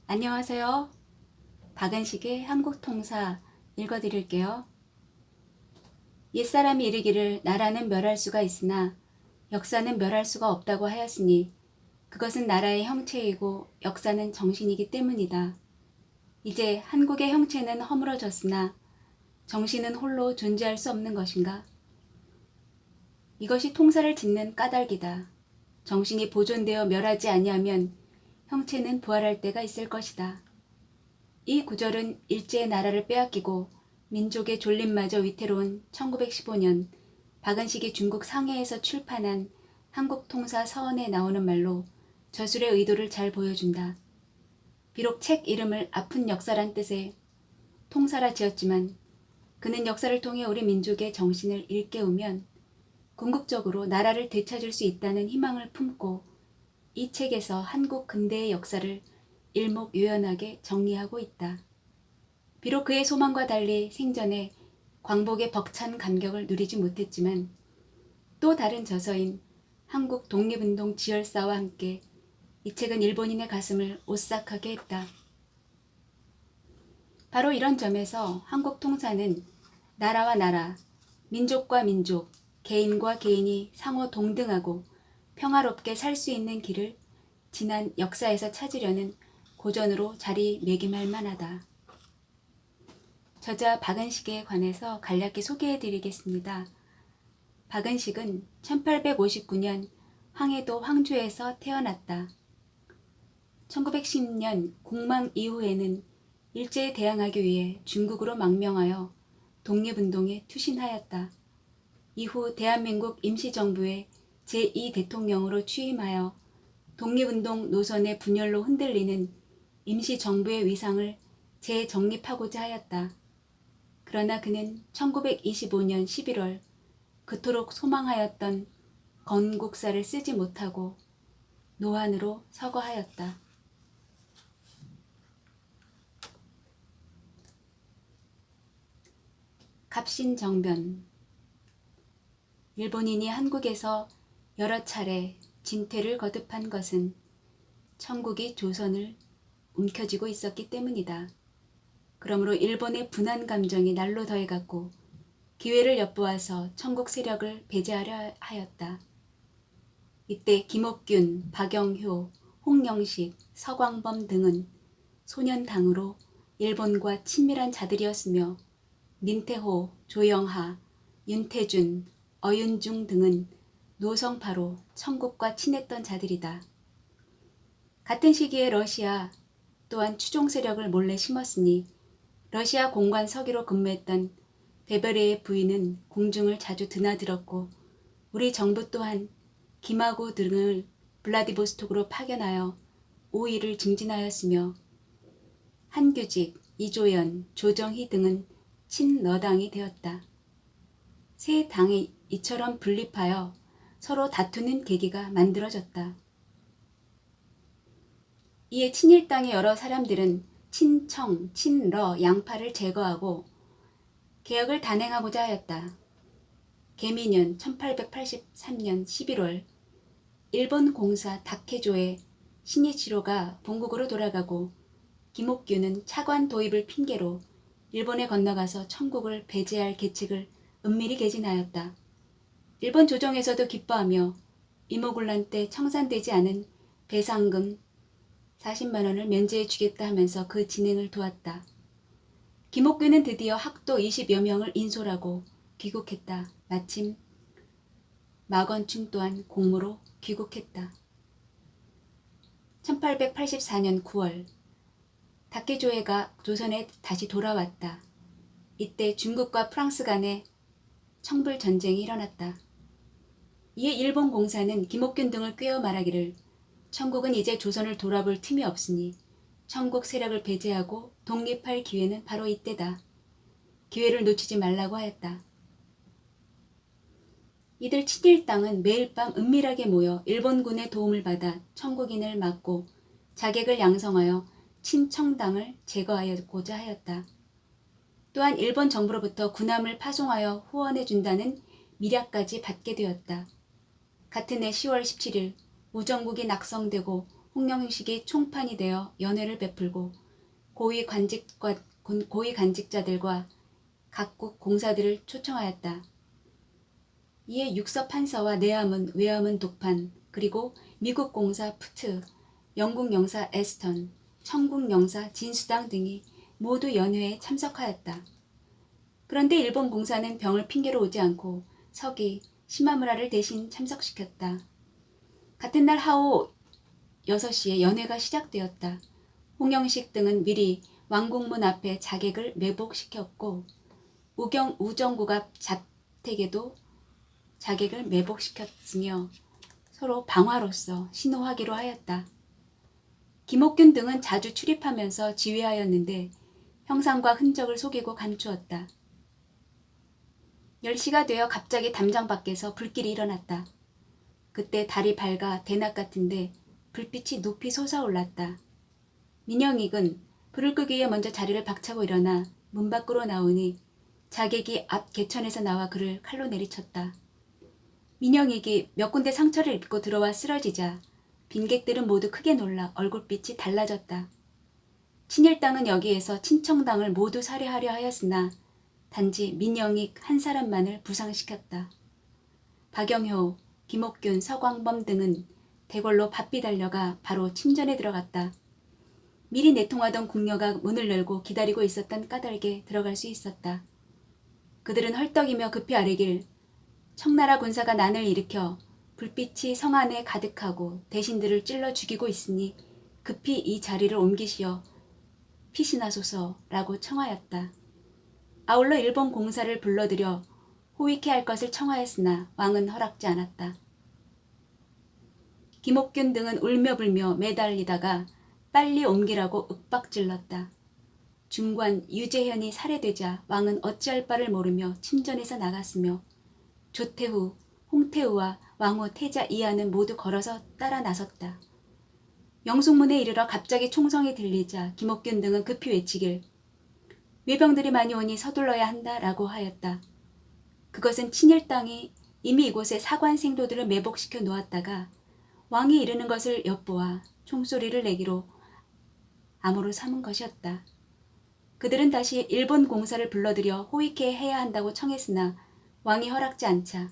안녕하세요. 박은식의 한국통사 읽어드릴게요. 옛사람이 이르기를 나라는 멸할 수가 있으나 역사는 멸할 수가 없다고 하였으니 그것은 나라의 형체이고 역사는 정신이기 때문이다. 이제 한국의 형체는 허물어졌으나 정신은 홀로 존재할 수 없는 것인가? 이것이 통사를 짓는 까닭이다. 정신이 보존되어 멸하지 아니하면 형체는 부활할 때가 있을 것이다. 이 구절은 일제의 나라를 빼앗기고 민족의 존립마저 위태로운 1915년 박은식이 중국 상해에서 출판한 한국통사 서원에 나오는 말로 저술의 의도를 잘 보여준다. 비록 책 이름을 아픈 역사란 뜻의 통사라 지었지만 그는 역사를 통해 우리 민족의 정신을 일깨우면 궁극적으로 나라를 되찾을 수 있다는 희망을 품고 이 책에서 한국 근대의 역사를 일목요연하게 정리하고 있다. 비록 그의 소망과 달리 생전에 광복의 벅찬 감격을 누리지 못했지만 또 다른 저서인 한국 독립운동 지열사와 함께 이 책은 일본인의 가슴을 오싹하게 했다. 바로 이런 점에서 한국 통사는 나라와 나라, 민족과 민족, 개인과 개인이 상호 동등하고 평화롭게 살 수 있는 길을 지난 역사에서 찾으려는 고전으로 자리매김할 만하다. 저자 박은식에 관해서 간략히 소개해드리겠습니다. 박은식은 1859년 황해도 황주에서 태어났다. 1910년 공망 이후에는 일제에 대항하기 위해 중국으로 망명하여 독립운동에 투신하였다. 이후 대한민국 임시정부의 제2 대통령으로 취임하여 독립운동 노선의 분열로 흔들리는 임시정부의 위상을 재정립하고자 하였다. 그러나 그는 1925년 11월 그토록 소망하였던 건국사를 쓰지 못하고 노안으로 서거하였다. 갑신정변. 일본인이 한국에서 여러 차례 진퇴를 거듭한 것은 청국이 조선을 움켜쥐고 있었기 때문이다. 그러므로 일본의 분한 감정이 날로 더해갔고 기회를 엿보아서 청국 세력을 배제하려 하였다. 이때 김옥균, 박영효, 홍영식, 서광범 등은 소년당으로 일본과 친밀한 자들이었으며 민태호, 조영하, 윤태준, 어윤중 등은 노성파로 청국과 친했던 자들이다. 같은 시기에 러시아 또한 추종 세력을 몰래 심었으니 러시아 공관 서기로 근무했던 베베레의 부인은 궁중을 자주 드나들었고 우리 정부 또한 김하고 등을 블라디보스톡으로 파견하여 우위를 증진하였으며 한규직, 이조연, 조정희 등은 친러당이 되었다. 세 당이 이처럼 분립하여 서로 다투는 계기가 만들어졌다. 이에 친일당의 여러 사람들은 친청, 친러 양파를 제거하고 개혁을 단행하고자 하였다. 개미년 1883년 11월 일본 공사 다케조의 신이치로가 본국으로 돌아가고 김옥규는 차관 도입을 핑계로 일본에 건너가서 청국을 배제할 계책을 은밀히 개진하였다. 일본 조정에서도 기뻐하며 이모군란 때 청산되지 않은 배상금 40만 원을 면제해 주겠다 하면서 그 진행을 도왔다. 김옥균은 드디어 학도 20여 명을 인솔하고 귀국했다. 마침 마건충 또한 공무로 귀국했다. 1884년 9월 다케조에가 조선에 다시 돌아왔다. 이때 중국과 프랑스 간에 청불 전쟁이 일어났다. 이에 일본 공사는 김옥균 등을 꿰어 말하기를 청국은 이제 조선을 돌아볼 틈이 없으니 청국 세력을 배제하고 독립할 기회는 바로 이때다. 기회를 놓치지 말라고 하였다. 이들 친일당은 매일 밤 은밀하게 모여 일본군의 도움을 받아 청국인을 막고 자객을 양성하여 친청당을 제거하고자 하였다. 또한 일본 정부로부터 군함을 파송하여 후원해준다는 미략까지 받게 되었다. 같은 해 10월 17일 우정국이 낙성되고 홍영식이 총판이 되어 연회를 베풀고 고위 간직자들과 각국 공사들을 초청하였다. 이에 육서 판서와 내함은 외함은 독판, 그리고 미국 공사 푸트, 영국 영사 에스턴, 청국 영사 진수당 등이 모두 연회에 참석하였다. 그런데 일본 공사는 병을 핑계로 오지 않고 서기 시마무라를 대신 참석시켰다. 같은 날 하오 6시에 연회가 시작되었다. 홍영식 등은 미리 왕궁문 앞에 자객을 매복시켰고 우정국앞 자택에도 자객을 매복시켰으며 서로 방화로서 신호하기로 하였다. 김옥균 등은 자주 출입하면서 지휘하였는데 형상과 흔적을 속이고 감추었다. 10시가 되어 갑자기 담장 밖에서 불길이 일어났다. 그때 달이 밝아 대낮 같은데 불빛이 높이 솟아올랐다. 민영익은 불을 끄기 위해 먼저 자리를 박차고 일어나 문 밖으로 나오니 자객이 앞 개천에서 나와 그를 칼로 내리쳤다. 민영익이 몇 군데 상처를 입고 들어와 쓰러지자 빈객들은 모두 크게 놀라 얼굴빛이 달라졌다. 친일당은 여기에서 친청당을 모두 살해하려 하였으나 단지 민영익 한 사람만을 부상시켰다. 박영효, 김옥균, 서광범 등은 대궐로 바삐 달려가 바로 침전에 들어갔다. 미리 내통하던 궁녀가 문을 열고 기다리고 있었던 까닭에 들어갈 수 있었다. 그들은 헐떡이며 급히 아뢰길 청나라 군사가 난을 일으켜 불빛이 성 안에 가득하고 대신들을 찔러 죽이고 있으니 급히 이 자리를 옮기시어 피신하소서라고 청하였다. 아울러 일본 공사를 불러들여 호위케 할 것을 청하였으나 왕은 허락지 않았다. 김옥균 등은 울며불며 매달리다가 빨리 옮기라고 윽박질렀다. 중관 유재현이 살해되자 왕은 어찌할 바를 모르며 침전에서 나갔으며 조태후, 홍태후와 왕후 태자 이하는 모두 걸어서 따라 나섰다. 영숙문에 이르러 갑자기 총성이 들리자 김옥균 등은 급히 외치길 외병들이 많이 오니 서둘러야 한다라고 하였다. 그것은 친일당이 이미 이곳에 사관 생도들을 매복시켜 놓았다가 왕이 이르는 것을 엿보아 총소리를 내기로 암호로 삼은 것이었다. 그들은 다시 일본 공사를 불러들여 호위케 해야 한다고 청했으나 왕이 허락지 않자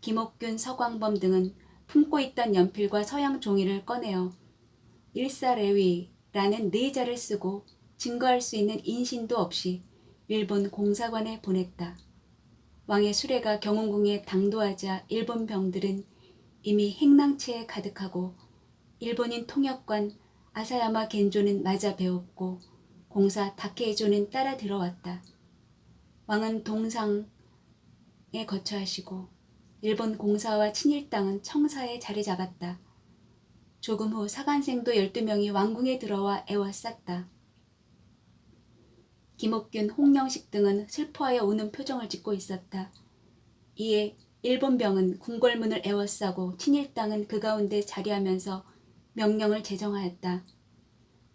김옥균, 서광범 등은 품고 있던 연필과 서양 종이를 꺼내어 일사레위라는 네 자를 쓰고 증거할 수 있는 인신도 없이 일본 공사관에 보냈다. 왕의 수레가 경운궁에 당도하자 일본 병들은 이미 행랑채에 가득하고 일본인 통역관 아사야마 겐조는 맞아 배웠고 공사 다케이조는 따라 들어왔다. 왕은 동상에 거처하시고 일본 공사와 친일당은 청사에 자리 잡았다. 조금 후 사관생도 12명이 왕궁에 들어와 애워쌌다. 김옥균, 홍영식 등은 슬퍼하여 우는 표정을 짓고 있었다. 이에 일본 병은 궁궐문을 애워싸고 친일당은 그 가운데 자리하면서 명령을 제정하였다.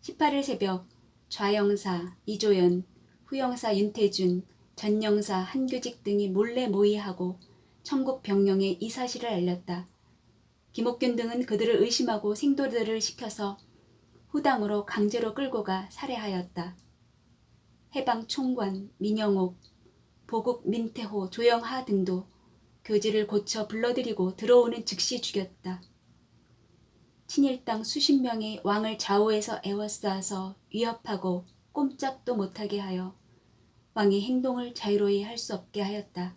18일 새벽 좌영사 이조연, 후영사 윤태준, 전영사 한규직 등이 몰래 모의하고 청국 병령에 이 사실을 알렸다. 김옥균 등은 그들을 의심하고 생도들을 시켜서 후당으로 강제로 끌고 가 살해하였다. 해방 총관, 민영옥, 보국 민태호, 조영하 등도 교지를 고쳐 불러들이고 들어오는 즉시 죽였다. 친일당 수십 명이 왕을 좌우에서 애워싸서 위협하고 꼼짝도 못하게 하여 왕이 행동을 자유로이 할 수 없게 하였다.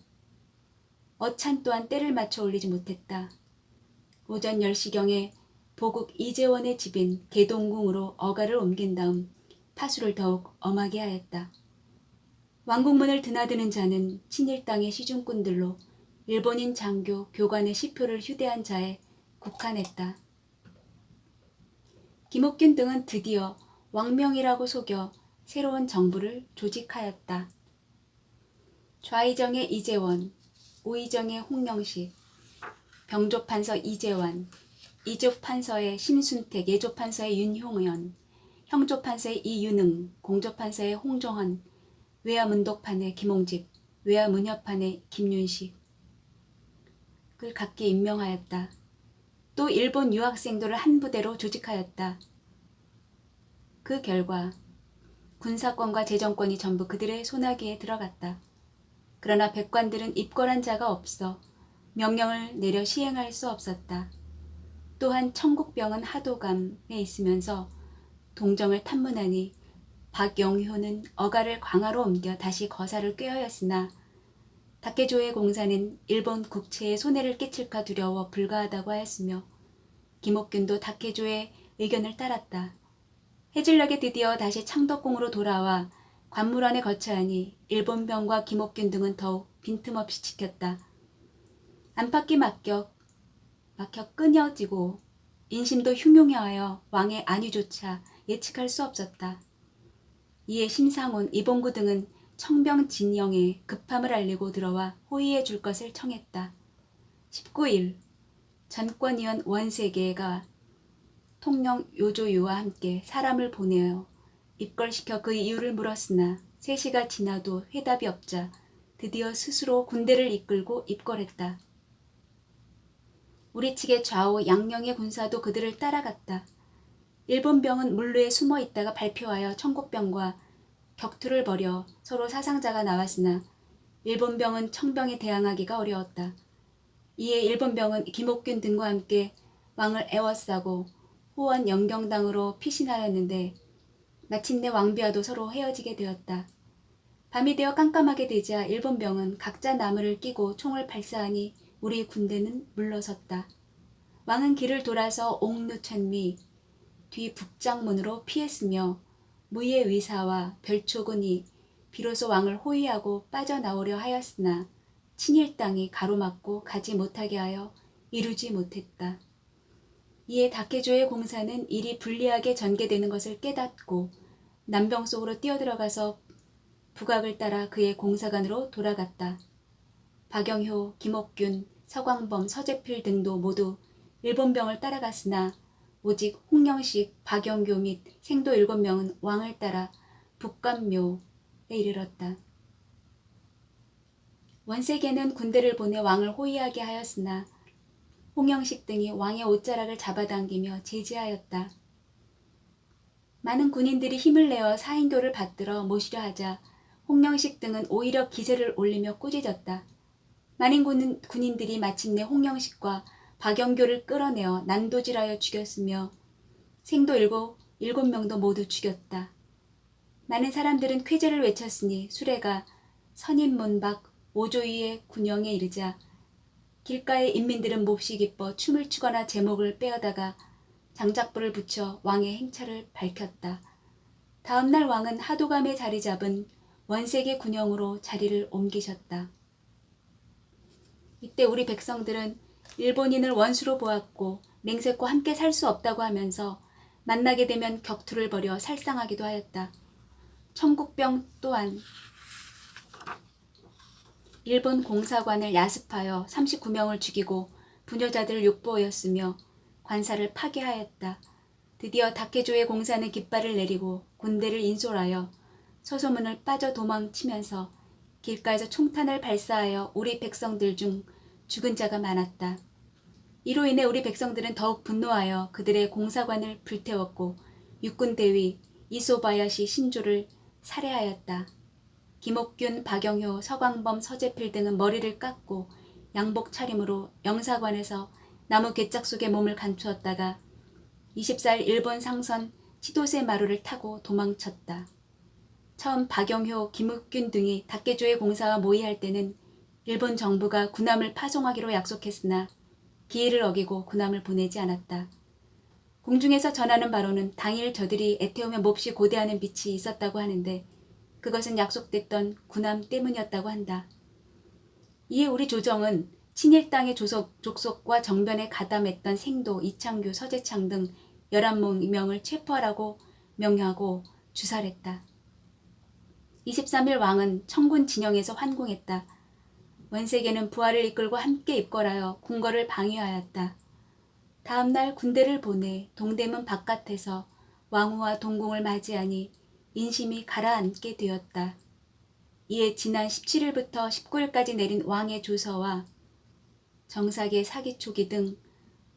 어찬 또한 때를 맞춰 올리지 못했다. 오전 10시경에 보국 이재원의 집인 개동궁으로 어가를 옮긴 다음 파수를 더욱 엄하게 하였다. 왕궁문을 드나드는 자는 친일당의 시중꾼들로 일본인 장교, 교관의 시표를 휴대한 자에 국한했다. 김옥균 등은 드디어 왕명이라고 속여 새로운 정부를 조직하였다. 좌의정의 이재원, 우의정의 홍영식, 병조판서 이재완, 이조판서의 심순택, 예조판서의 윤효연, 형조판서의 이윤흥, 공조판서의 홍정헌, 외화문독판의 김홍집, 외화문협판의 김윤식 을 각기 임명하였다. 또 일본 유학생들을 한 부대로 조직하였다. 그 결과 군사권과 재정권이 전부 그들의 손아귀에 들어갔다. 그러나 백관들은 입건한 자가 없어 명령을 내려 시행할 수 없었다. 또한 청국병은 하도감에 있으면서 동정을 탐문하니 박영효는 어가를 광화로 옮겨 다시 거사를 꾀하였으나 다케조의 공사는 일본 국채에 손해를 끼칠까 두려워 불가하다고 하였으며 김옥균도 다케조의 의견을 따랐다. 해질녘에 드디어 다시 창덕궁으로 돌아와 관물 안에 거처하니 일본병과 김옥균 등은 더욱 빈틈없이 지켰다. 안팎이 막혀 끊어지고 인심도 흉흉하여 왕의 안위조차 예측할 수 없었다. 이에 심상훈, 이봉구 등은 청병 진영에 급함을 알리고 들어와 호의해 줄 것을 청했다. 19일 전권위원 원세계가 통령 요조유와 함께 사람을 보내어 입걸시켜 그 이유를 물었으나 3시가 지나도 회답이 없자 드디어 스스로 군대를 이끌고 입걸했다. 우리 측의 좌우 양령의 군사도 그들을 따라갔다. 일본병은 물루에 숨어 있다가 발표하여 청국병과 격투를 벌여 서로 사상자가 나왔으나 일본병은 청병에 대항하기가 어려웠다. 이에 일본병은 김옥균 등과 함께 왕을 애워싸고 호원 영경당으로 피신하였는데 마침내 왕비와도 서로 헤어지게 되었다. 밤이 되어 깜깜하게 되자 일본병은 각자 나무를 끼고 총을 발사하니 우리 군대는 물러섰다. 왕은 길을 돌아서 옥루천미 뒤 북장문으로 피했으며 무예 위사와 별초군이 비로소 왕을 호위하고 빠져나오려 하였으나 친일당이 가로막고 가지 못하게 하여 이루지 못했다. 이에 다케조의 공사는 일이 불리하게 전개되는 것을 깨닫고 남병 속으로 뛰어들어가서 북악을 따라 그의 공사관으로 돌아갔다. 박영효, 김옥균, 서광범, 서재필 등도 모두 일본병을 따라갔으나 오직 홍영식, 박영교 및 생도 7명은 왕을 따라 북관묘에 이르렀다. 원세계는 군대를 보내 왕을 호위하게 하였으나 홍영식 등이 왕의 옷자락을 잡아당기며 제지하였다. 많은 군인들이 힘을 내어 사인교를 받들어 모시려 하자 홍영식 등은 오히려 기세를 올리며 꾸짖었다. 많은 군인들이 마침내 홍영식과 박영교를 끌어내어 난도질하여 죽였으며 생도 7명도 모두 죽였다. 많은 사람들은 쾌제를 외쳤으니 수레가 선인문 밖 오조위의 군영에 이르자 길가의 인민들은 몹시 기뻐 춤을 추거나 제목을 빼어다가 장작불을 붙여 왕의 행차를 밝혔다. 다음날 왕은 하도감에 자리 잡은 원색의 군영으로 자리를 옮기셨다. 이때 우리 백성들은 일본인을 원수로 보았고 맹세코 함께 살 수 없다고 하면서 만나게 되면 격투를 벌여 살상하기도 하였다. 청국병 또한 일본 공사관을 야습하여 39명을 죽이고 부녀자들을 욕보였으며 관사를 파괴하였다. 드디어 다케조의 공사는 깃발을 내리고 군대를 인솔하여 서소문을 빠져 도망치면서 길가에서 총탄을 발사하여 우리 백성들 중 죽은 자가 많았다. 이로 인해 우리 백성들은 더욱 분노하여 그들의 공사관을 불태웠고 육군 대위 이소바야시 신조를 살해하였다. 김옥균, 박영효, 서광범, 서재필 등은 머리를 깎고 양복 차림으로 영사관에서 나무 괴짝 속에 몸을 감추었다가 24일 일본 상선 치도세 마루를 타고 도망쳤다. 처음 박영효, 김옥균 등이 다케조의 공사와 모의할 때는 일본 정부가 군함을 파송하기로 약속했으나 기일을 어기고 군함을 보내지 않았다. 궁중에서 전하는 바로는 당일 저들이 애태우며 몹시 고대하는 빛이 있었다고 하는데 그것은 약속됐던 군함 때문이었다고 한다. 이에 우리 조정은 친일당의 족속과 정변에 가담했던 생도, 이창규, 서재창 등 11명을 체포하라고 명하고 주살했다. 23일 왕은 청군 진영에서 환궁했다. 원세계는 부하를 이끌고 함께 입궐하여 궁궐을 방위하였다. 다음날 군대를 보내 동대문 바깥에서 왕후와 동궁을 맞이하니 인심이 가라앉게 되었다. 이에 지난 17일부터 19일까지 내린 왕의 조서와 정사계 사기초기 등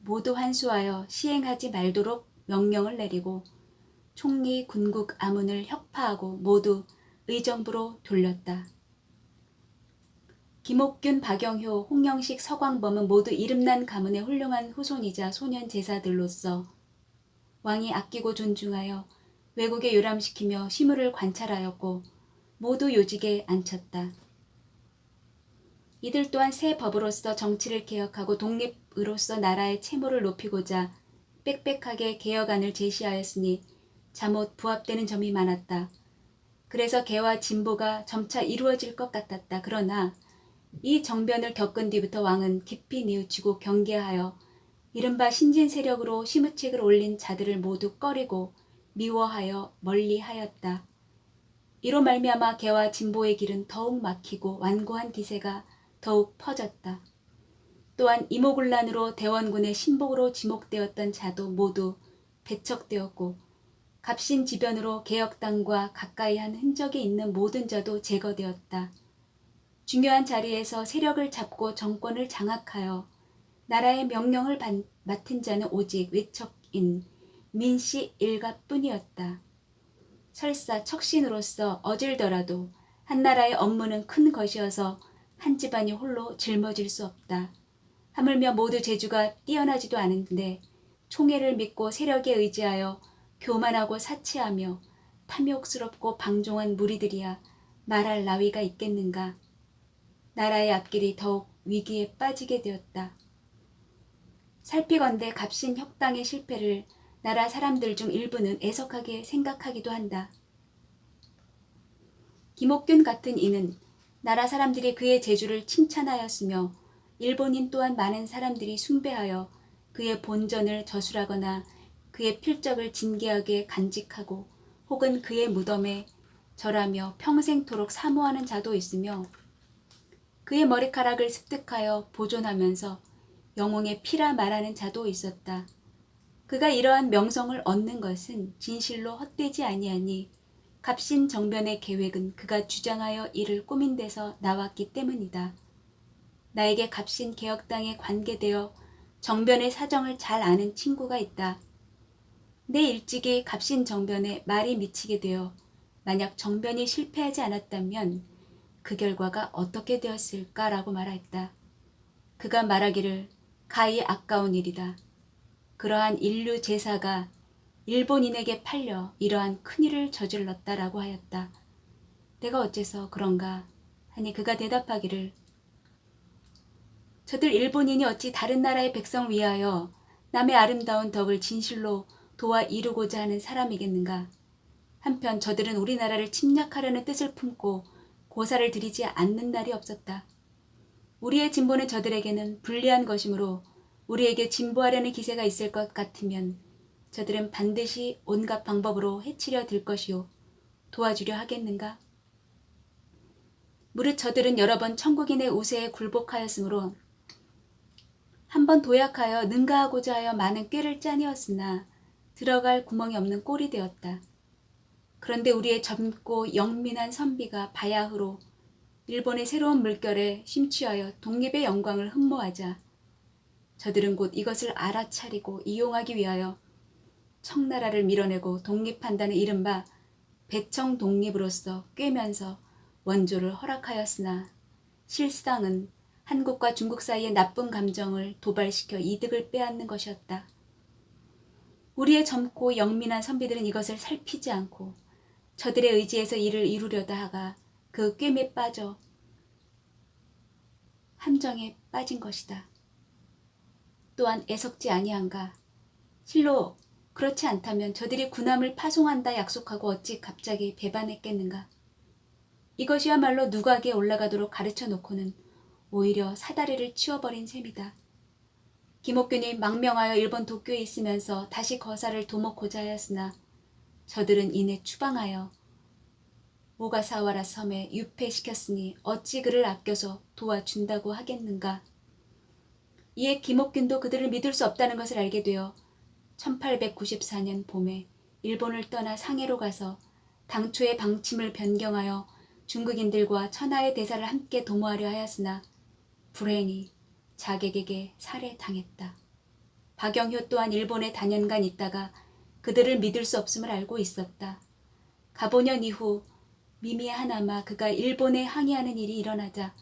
모두 환수하여 시행하지 말도록 명령을 내리고 총리 군국 아문을 혁파하고 모두 의정부로 돌렸다. 김옥균, 박영효, 홍영식, 서광범은 모두 이름난 가문의 훌륭한 후손이자 소년 제사들로서 왕이 아끼고 존중하여 외국에 요람시키며 시무를 관찰하였고 모두 요직에 앉혔다. 이들 또한 새 법으로서 정치를 개혁하고 독립으로서 나라의 채무를 높이고자 빽빽하게 개혁안을 제시하였으니 잠옷 부합되는 점이 많았다. 그래서 개와 진보가 점차 이루어질 것 같았다. 그러나 이 정변을 겪은 뒤부터 왕은 깊이 뉘우치고 경계하여 이른바 신진 세력으로 시무책을 올린 자들을 모두 꺼리고 미워하여 멀리하였다. 이로 말미암아 개와 진보의 길은 더욱 막히고 완고한 기세가 더욱 퍼졌다. 또한 이모군란으로 대원군의 신복으로 지목되었던 자도 모두 배척되었고 갑신지변으로 개혁당과 가까이 한 흔적이 있는 모든 자도 제거되었다. 중요한 자리에서 세력을 잡고 정권을 장악하여 나라의 명령을 맡은 자는 오직 외척인 민씨 일가뿐이었다. 설사 척신으로서 어질더라도 한 나라의 업무는 큰 것이어서 한 집안이 홀로 짊어질 수 없다. 하물며 모두 재주가 뛰어나지도 않은데 총애를 믿고 세력에 의지하여 교만하고 사치하며 탐욕스럽고 방종한 무리들이야 말할 나위가 있겠는가. 나라의 앞길이 더욱 위기에 빠지게 되었다. 살피건대 갑신 혁당의 실패를 나라 사람들 중 일부는 애석하게 생각하기도 한다. 김옥균 같은 이는 나라 사람들이 그의 재주를 칭찬하였으며 일본인 또한 많은 사람들이 숭배하여 그의 본전을 저술하거나 그의 필적을 진귀하게 간직하고 혹은 그의 무덤에 절하며 평생토록 사모하는 자도 있으며 그의 머리카락을 습득하여 보존하면서 영웅의 피라 말하는 자도 있었다. 그가 이러한 명성을 얻는 것은 진실로 헛되지 아니하니 갑신 정변의 계획은 그가 주장하여 이를 꾸민 데서 나왔기 때문이다. 나에게 갑신 개혁당에 관계되어 정변의 사정을 잘 아는 친구가 있다. 내 일찍이 갑신 정변에 말이 미치게 되어 만약 정변이 실패하지 않았다면 그 결과가 어떻게 되었을까라고 말했다. 그가 말하기를 가히 아까운 일이다. 그러한 인류 제사가 일본인에게 팔려 이러한 큰일을 저질렀다라고 하였다. 내가 어째서 그런가 하니 그가 대답하기를 저들 일본인이 어찌 다른 나라의 백성 위하여 남의 아름다운 덕을 진실로 도와 이루고자 하는 사람이겠는가. 한편 저들은 우리나라를 침략하려는 뜻을 품고 고사를 들이지 않는 날이 없었다. 우리의 진보는 저들에게는 불리한 것이므로 우리에게 진보하려는 기세가 있을 것 같으면 저들은 반드시 온갖 방법으로 해치려 들 것이요 도와주려 하겠는가? 무릇 저들은 여러 번 천국인의 우세에 굴복하였으므로 한 번 도약하여 능가하고자 하여 많은 꾀를 짜내었으나 들어갈 구멍이 없는 꼴이 되었다. 그런데 우리의 젊고 영민한 선비가 바야흐로 일본의 새로운 물결에 심취하여 독립의 영광을 흠모하자 저들은 곧 이것을 알아차리고 이용하기 위하여 청나라를 밀어내고 독립한다는 이른바 배청 독립으로서 꿰면서 원조를 허락하였으나 실상은 한국과 중국 사이의 나쁜 감정을 도발시켜 이득을 빼앗는 것이었다. 우리의 젊고 영민한 선비들은 이것을 살피지 않고 저들의 의지에서 이를 이루려다 하가 그 꿰매에 빠져 함정에 빠진 것이다. 또한 애석지 아니한가. 실로 그렇지 않다면 저들이 군함을 파송한다 약속하고 어찌 갑자기 배반했겠는가. 이것이야말로 누각에 올라가도록 가르쳐 놓고는 오히려 사다리를 치워버린 셈이다. 김옥균이 망명하여 일본 도쿄에 있으면서 다시 거사를 도모고자 하였으나 저들은 이내 추방하여 오가사와라 섬에 유폐시켰으니 어찌 그를 아껴서 도와준다고 하겠는가. 이에 김옥균도 그들을 믿을 수 없다는 것을 알게 되어 1894년 봄에 일본을 떠나 상해로 가서 당초의 방침을 변경하여 중국인들과 천하의 대사를 함께 도모하려 하였으나 불행히 자객에게 살해당했다. 박영효 또한 일본에 단연간 있다가 그들을 믿을 수 없음을 알고 있었다. 가보년 이후 미미하나마 그가 일본에 항의하는 일이 일어나자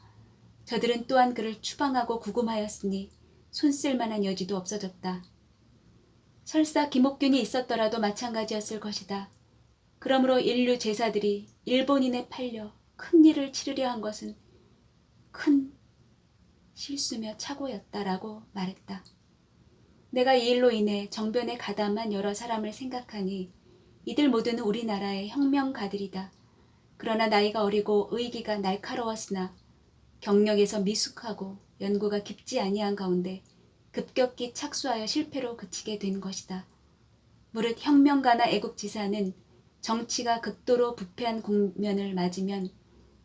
저들은 또한 그를 추방하고 구금하였으니 손쓸 만한 여지도 없어졌다. 설사 김옥균이 있었더라도 마찬가지였을 것이다. 그러므로 인류 제사들이 일본인에 팔려 큰 일을 치르려 한 것은 큰 실수며 착오였다라고 말했다. 내가 이 일로 인해 정변에 가담한 여러 사람을 생각하니 이들 모두는 우리나라의 혁명가들이다. 그러나 나이가 어리고 의기가 날카로웠으나 경력에서 미숙하고 연구가 깊지 아니한 가운데 급격히 착수하여 실패로 그치게 된 것이다. 무릇 혁명가나 애국지사는 정치가 극도로 부패한 국면을 맞으면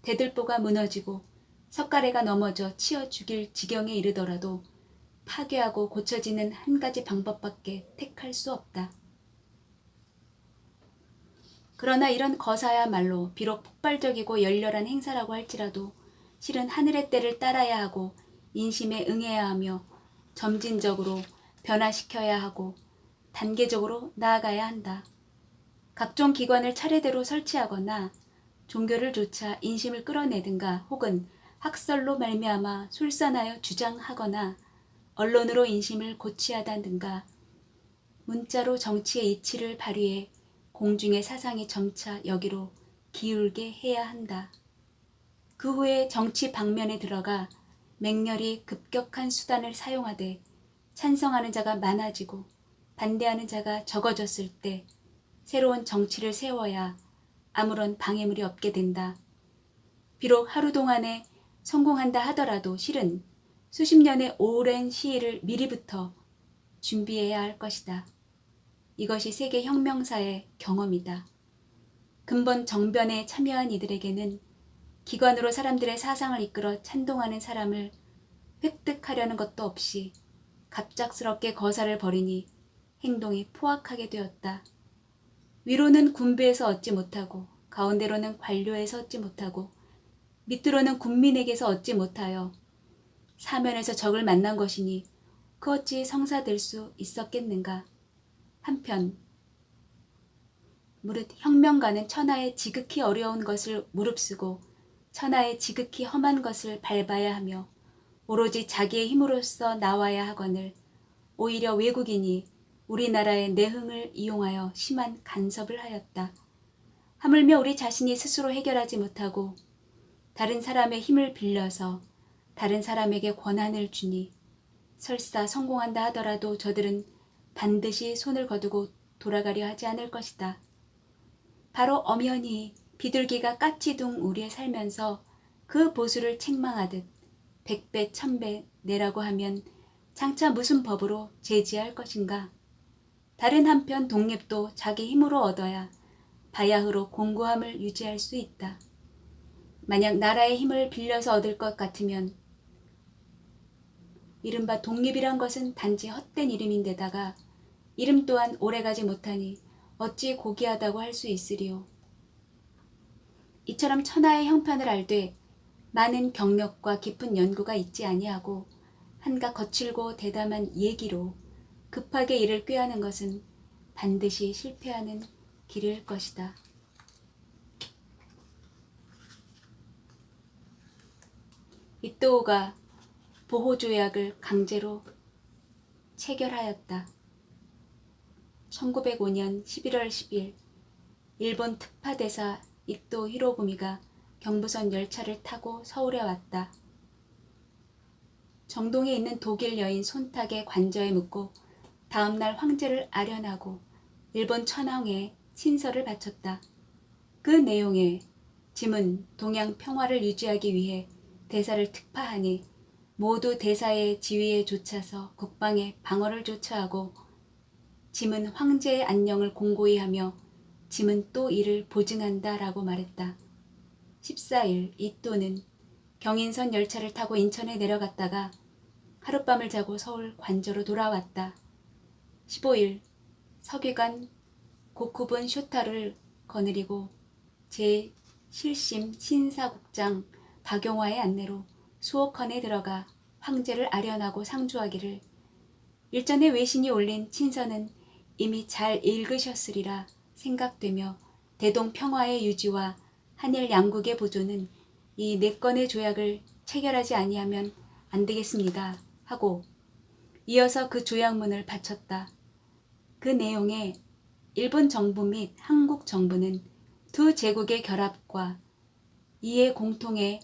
대들보가 무너지고 석가래가 넘어져 치어 죽일 지경에 이르더라도 파괴하고 고쳐지는 한 가지 방법밖에 택할 수 없다. 그러나 이런 거사야말로 비록 폭발적이고 열렬한 행사라고 할지라도 실은 하늘의 때를 따라야 하고 인심에 응해야 하며 점진적으로 변화시켜야 하고 단계적으로 나아가야 한다. 각종 기관을 차례대로 설치하거나 종교를 조차 인심을 끌어내든가 혹은 학설로 말미암아 솔선하여 주장하거나 언론으로 인심을 고취하다든가 문자로 정치의 이치를 발휘해 공중의 사상이 점차 여기로 기울게 해야 한다. 그 후에 정치 방면에 들어가 맹렬히 급격한 수단을 사용하되 찬성하는 자가 많아지고 반대하는 자가 적어졌을 때 새로운 정치를 세워야 아무런 방해물이 없게 된다. 비록 하루 동안에 성공한다 하더라도 실은 수십 년의 오랜 시일을 미리부터 준비해야 할 것이다. 이것이 세계 혁명사의 경험이다. 근본 정변에 참여한 이들에게는 기관으로 사람들의 사상을 이끌어 찬동하는 사람을 획득하려는 것도 없이 갑작스럽게 거사를 벌이니 행동이 포악하게 되었다. 위로는 군부에서 얻지 못하고 가운데로는 관료에서 얻지 못하고 밑으로는 국민에게서 얻지 못하여 사면에서 적을 만난 것이니 그 어찌 성사될 수 있었겠는가. 한편 무릇 혁명가는 천하의 지극히 어려운 것을 무릅쓰고 천하의 지극히 험한 것을 밟아야 하며 오로지 자기의 힘으로써 나와야 하거늘 오히려 외국인이 우리나라의 내흥을 이용하여 심한 간섭을 하였다. 하물며 우리 자신이 스스로 해결하지 못하고 다른 사람의 힘을 빌려서 다른 사람에게 권한을 주니 설사 성공한다 하더라도 저들은 반드시 손을 거두고 돌아가려 하지 않을 것이다. 바로 엄연히 비둘기가 까치둥 우리에 살면서 그 보수를 책망하듯 100배 1000배 내라고 하면 장차 무슨 법으로 제지할 것인가. 다른 한편 독립도 자기 힘으로 얻어야 바야흐로 공고함을 유지할 수 있다. 만약 나라의 힘을 빌려서 얻을 것 같으면 이른바 독립이란 것은 단지 헛된 이름인데다가 이름 또한 오래가지 못하니 어찌 고귀하다고 할 수 있으리요. 이처럼 천하의 형편을 알되 많은 경력과 깊은 연구가 있지 아니하고 한가 거칠고 대담한 얘기로 급하게 일을 꾀하는 것은 반드시 실패하는 길일 것이다. 이토우가 보호조약을 강제로 체결하였다. 1905년 11월 10일 일본 특파대사 이토 히로부미가 경부선 열차를 타고 서울에 왔다. 정동에 있는 독일 여인 손탁의 관저에 묻고 다음날 황제를 아련하고 일본 천황에 친서를 바쳤다. 그 내용에 짐은 동양 평화를 유지하기 위해 대사를 특파하니 모두 대사의 지위에 좇아서 국방에 방어를 조처하고 짐은 황제의 안녕을 공고히 하며 짐은 또 이를 보증한다 라고 말했다. 14일 이또는 경인선 열차를 타고 인천에 내려갔다가 하룻밤을 자고 서울 관저로 돌아왔다. 15일 서기관 고쿠분 쇼타를 거느리고 제7심 신사국장 박용화의 안내로 수호컨에 들어가 황제를 아련하고 상주하기를 일전에 외신이 올린 친서는 이미 잘 읽으셨으리라 생각되며 대동 평화의 유지와 한일 양국의 보존은 이 4건의 조약을 체결하지 아니하면 안 되겠습니다 하고 이어서 그 조약문을 바쳤다. 그 내용에 일본 정부 및 한국 정부는 두 제국의 결합과 이해 공통의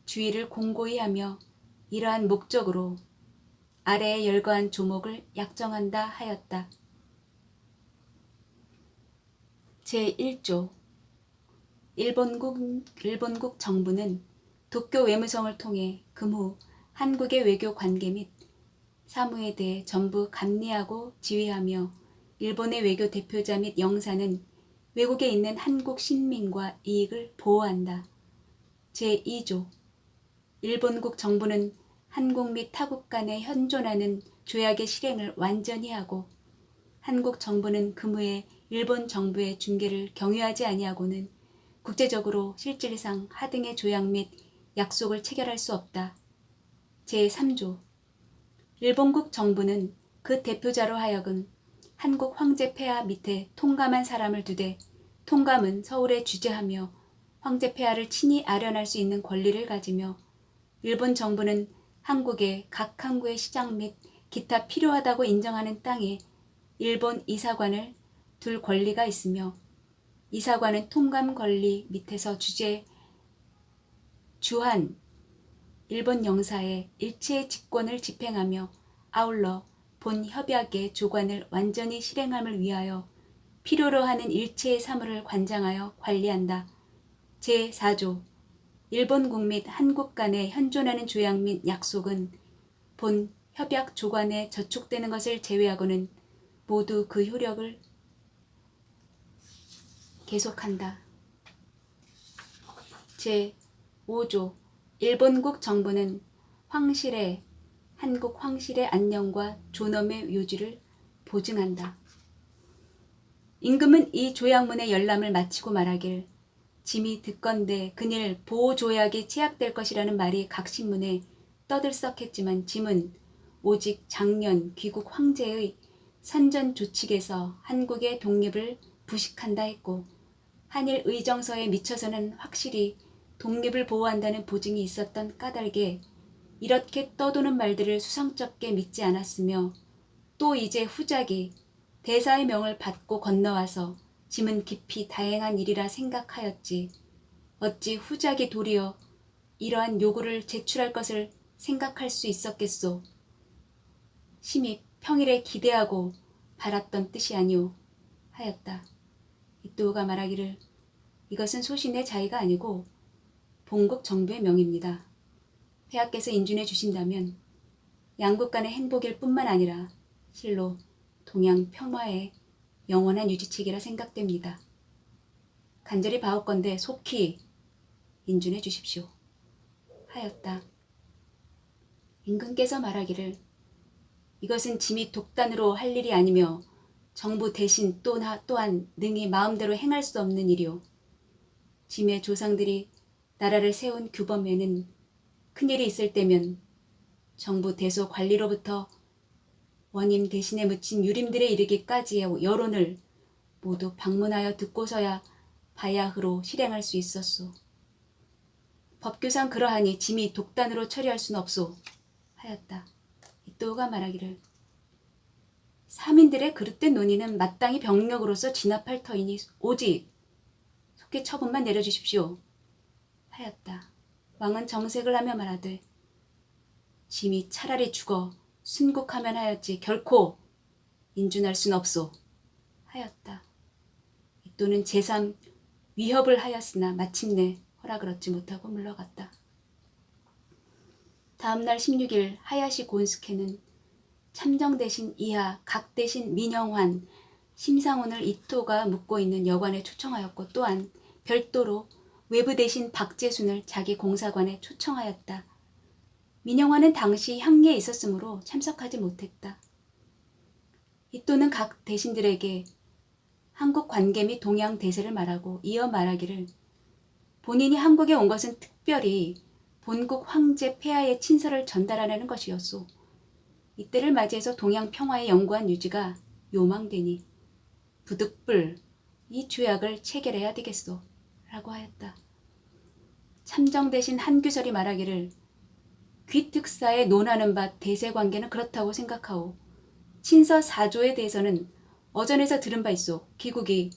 주의를 공고히 하며 이러한 목적으로 아래에 열거한 조목을 약정한다 하였다. 제1조 일본국 정부는 도쿄 외무성을 통해 금후 한국의 외교 관계 및 사무에 대해 전부 감리하고 지휘하며 일본의 외교 대표자 및 영사는 외국에 있는 한국 신민과 이익을 보호한다. 제2조 일본국 정부는 한국 및 타국 간에 현존하는 조약의 실행을 완전히 하고 한국 정부는 금후에 일본 정부의 중개를 경유하지 아니하고는 국제적으로 실질상 하등의 조약 및 약속을 체결할 수 없다. 제3조 일본국 정부는 그 대표자로 하여금 한국 황제 폐하 밑에 통감한 사람을 두되 통감은 서울에 주재하며 황제 폐하를 친히 아련할 수 있는 권리를 가지며 일본 정부는 한국의 각 항구의 시장 및 기타 필요하다고 인정하는 땅에 일본 이사관을 둘 권리가 있으며 이사관은 통감 권리 밑에서 주한 일본 영사의 일체의 직권을 집행하며 아울러 본 협약의 조관을 완전히 실행함을 위하여 필요로 하는 일체의 사물을 관장하여 관리한다. 제4조 일본국 및 한국 간에 현존하는 조약 및 약속은 본 협약 조관에 저촉되는 것을 제외하고는 모두 그 효력을 계속한다. 제5조 일본국 정부는 한국 황실의 안녕과 존엄의 유지를 보증한다. 임금은 이 조약문의 열람을 마치고 말하길 짐이 듣건대 그닐 보호조약이 취약될 것이라는 말이 각 신문에 떠들썩했지만 짐은 오직 작년 귀국 황제의 선전조칙에서 한국의 독립을 부식한다 했고 한일 의정서에 미쳐서는 확실히 독립을 보호한다는 보증이 있었던 까닭에 이렇게 떠도는 말들을 수상쩍게 믿지 않았으며 또 이제 후작이 대사의 명을 받고 건너와서 짐은 깊이 다행한 일이라 생각하였지 어찌 후작이 도리어 이러한 요구를 제출할 것을 생각할 수 있었겠소. 심히 평일에 기대하고 바랐던 뜻이 아니오 하였다. 이토가 말하기를 이것은 소신의 자의가 아니고 본국 정부의 명입니다. 폐하께서 인준해 주신다면 양국 간의 행복일 뿐만 아니라 실로 동양 평화의 영원한 유지책이라 생각됩니다. 간절히 바옵건대 속히 인준해 주십시오 하였다. 임금께서 말하기를 이것은 짐이 독단으로 할 일이 아니며 정부 대신 또한 능히 마음대로 행할 수 없는 일이오. 짐의 조상들이 나라를 세운 규범에는 큰일이 있을 때면 정부 대소 관리로부터 원임 대신에 묻힌 유림들에 이르기까지의 여론을 모두 방문하여 듣고서야 바야흐로 실행할 수 있었소. 법규상 그러하니 짐이 독단으로 처리할 수는 없소 하였다. 이또가 말하기를 사민들의 그릇된 논의는 마땅히 병력으로서 진압할 터이니 오직 속히 처분만 내려주십시오 하였다. 왕은 정색을 하며 말하되 짐이 차라리 죽어 순국하면 하였지 결코 인준할 순 없소 하였다. 이또는 제3 위협을 하였으나 마침내 허락을 얻지 못하고 물러갔다. 다음날 16일 하야시 고은스케는 참정 대신 이하, 각 대신 민영환, 심상훈을 이토가 묵고 있는 여관에 초청하였고 또한 별도로 외부 대신 박재순을 자기 공사관에 초청하였다. 민영환은 당시 향리에 있었으므로 참석하지 못했다. 이토는 각 대신들에게 한국 관계 및 동양 대세를 말하고 이어 말하기를 본인이 한국에 온 것은 특별히 본국 황제 폐하의 친서를 전달하려는 것이었소. 이때를 맞이해서 동양 평화의 영구한 유지가 요망되니 부득불 이 조약을 체결해야 되겠소 라고 하였다. 참정 대신 한규설이 말하기를 귀특사에 논하는 바 대세관계는 그렇다고 생각하오. 친서 4조에 대해서는 어전에서 들은 바 있소. 귀국이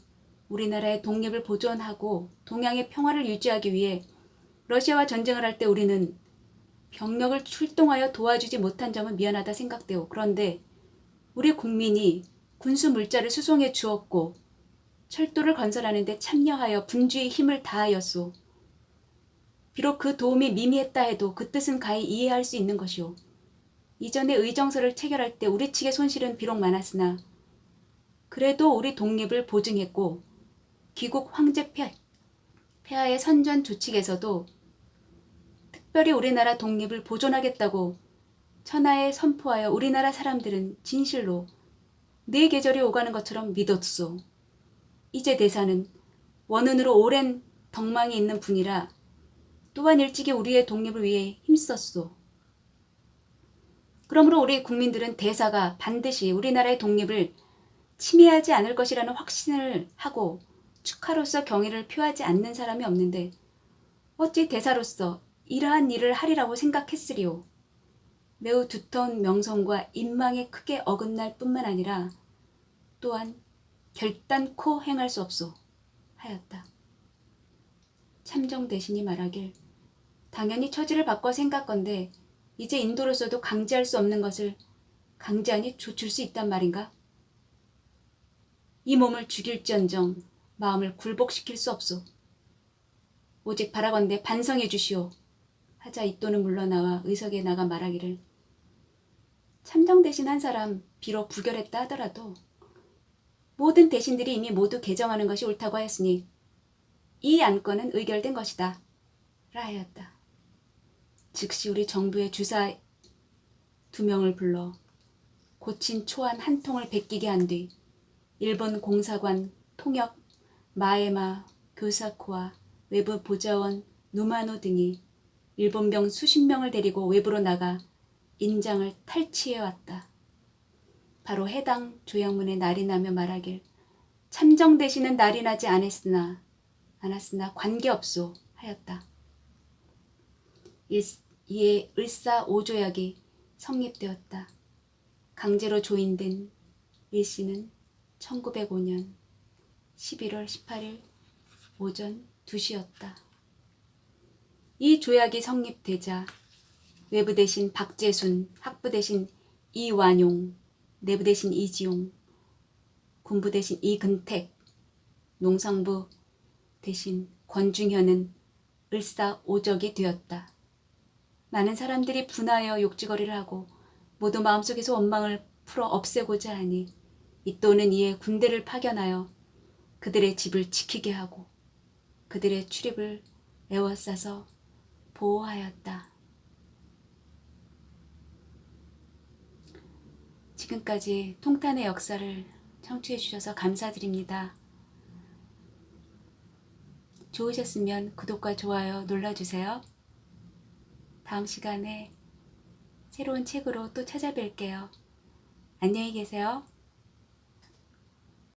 우리나라의 독립을 보존하고 동양의 평화를 유지하기 위해 러시아와 전쟁을 할 때 우리는 병력을 출동하여 도와주지 못한 점은 미안하다 생각되오. 그런데 우리 국민이 군수 물자를 수송해 주었고 철도를 건설하는 데 참여하여 분주의 힘을 다하였소. 비록 그 도움이 미미했다 해도 그 뜻은 가히 이해할 수 있는 것이오. 이전에 의정서를 체결할 때 우리 측의 손실은 비록 많았으나 그래도 우리 독립을 보증했고 귀국 황제 폐하의 선전 조칙에서도 특별히 우리나라 독립을 보존하겠다고 천하에 선포하여 우리나라 사람들은 진실로 네 계절이 오가는 것처럼 믿었소. 이제 대사는 원은으로 오랜 덕망이 있는 분이라 또한 일찍이 우리의 독립을 위해 힘썼소. 그러므로 우리 국민들은 대사가 반드시 우리나라의 독립을 침해하지 않을 것이라는 확신을 하고 축하로서 경의를 표하지 않는 사람이 없는데 어찌 대사로서 이러한 일을 하리라고 생각했으리오. 매우 두터운 명성과 인망에 크게 어긋날 뿐만 아니라 또한 결단코 행할 수 없소 하였다. 참정 대신이 말하길 당연히 처지를 바꿔 생각건대 이제 인도로서도 강제할 수 없는 것을 강제하니 좋을 수 있단 말인가? 이 몸을 죽일지언정 마음을 굴복시킬 수 없소. 오직 바라건대 반성해 주시오. 하자 이또는 물러나와 의석에 나가 말하기를 참정 대신 한 사람 비록 부결했다 하더라도 모든 대신들이 이미 모두 개정하는 것이 옳다고 하였으니 이 안건은 의결된 것이다 라 하였다. 즉시 우리 정부의 주사 2명을 불러 고친 초안 한 통을 베끼게 한 뒤 일본 공사관 통역 마에마 교사코와 외부 보좌원 누마노 등이 일본병 수십 명을 데리고 외부로 나가 인장을 탈취해왔다. 바로 해당 조약문에 날이 나며 말하길 참정 대신은 날이 나지 않았으나 관계없소 하였다. 이에 을사 5조약이 성립되었다. 강제로 조인된 일시는 1905년 11월 18일 오전 2시였다. 이 조약이 성립되자 외부 대신 박재순, 학부 대신 이완용, 내부 대신 이지용, 군부 대신 이근택, 농성부 대신 권중현은 을사오적이 되었다. 많은 사람들이 분하여 욕지거리를 하고 모두 마음속에서 원망을 풀어 없애고자 하니 이또는 이에 군대를 파견하여 그들의 집을 지키게 하고 그들의 출입을 에워싸서 보호하였다. 지금까지 통탄의 역사를 청취해 주셔서 감사드립니다. 좋으셨으면 구독과 좋아요 눌러주세요. 다음 시간에 새로운 책으로 또 찾아뵐게요. 안녕히 계세요.